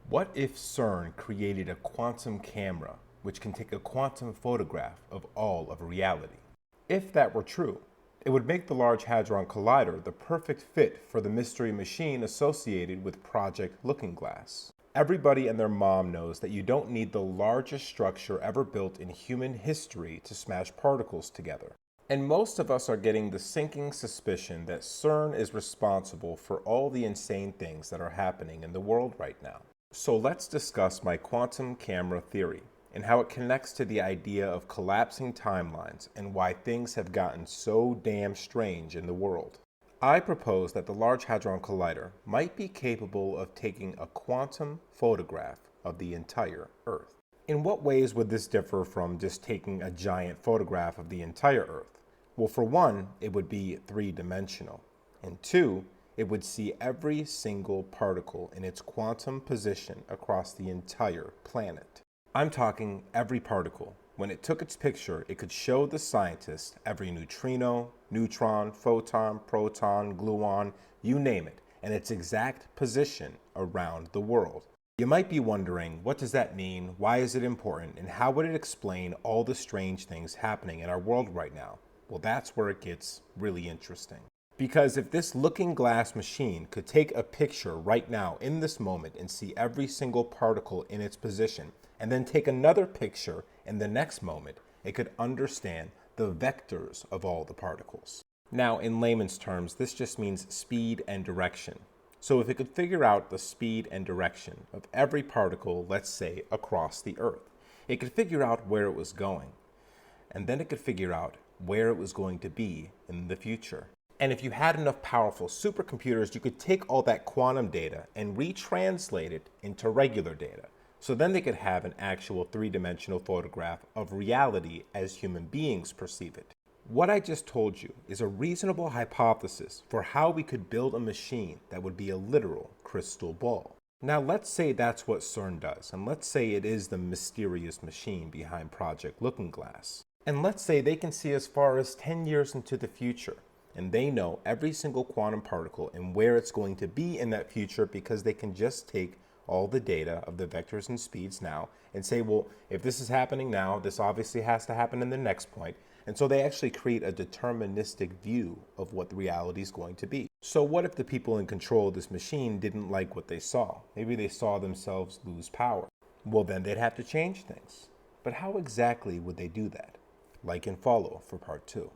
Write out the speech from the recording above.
What if CERN created a quantum camera which can take a quantum photograph of all of reality? If that were true, it would make the Large Hadron Collider the perfect fit for the mystery machine associated with Project Looking Glass. Everybody and their mom knows that you don't need the largest structure ever built in human history to smash particles together. And most of us are getting the sinking suspicion that CERN is responsible for all the insane things that are happening in the world right now. So let's discuss my quantum camera theory and how it connects to the idea of collapsing timelines and why things have gotten so damn strange in the world. I propose that the Large Hadron Collider might be capable of taking a quantum photograph of the entire Earth. In what ways would this differ from just taking a giant photograph of the entire Earth? Well, for one, it would be three-dimensional, and two, it would see every single particle in its quantum position across the entire planet. I'm talking every particle. When it took its picture, it could show the scientists every neutrino, neutron, photon, proton, gluon, you name it, and its exact position around the world. You might be wondering, what does that mean? Why is it important? And how would it explain all the strange things happening in our world right now? Well, that's where it gets really interesting. Because if this looking glass machine could take a picture right now in this moment and see every single particle in its position, and then take another picture in the next moment, it could understand the vectors of all the particles. Now, in layman's terms, this just means speed and direction. So if it could figure out the speed and direction of every particle, let's say across the Earth, it could figure out where it was going. And then it could figure out where it was going to be in the future. And if you had enough powerful supercomputers, you could take all that quantum data and retranslate it into regular data. So then they could have an actual three-dimensional photograph of reality as human beings perceive it. What I just told you is a reasonable hypothesis for how we could build a machine that would be a literal crystal ball. Now let's say that's what CERN does, and let's say it is the mysterious machine behind Project Looking Glass. And let's say they can see as far as 10 years into the future. And they know every single quantum particle and where it's going to be in that future because they can just take all the data of the vectors and speeds now and say, well, if this is happening now, this obviously has to happen in the next point. And so they actually create a deterministic view of what the reality is going to be. So what if the people in control of this machine didn't like what they saw? Maybe they saw themselves lose power. Well, then they'd have to change things. But how exactly would they do that? Like and follow for part 2.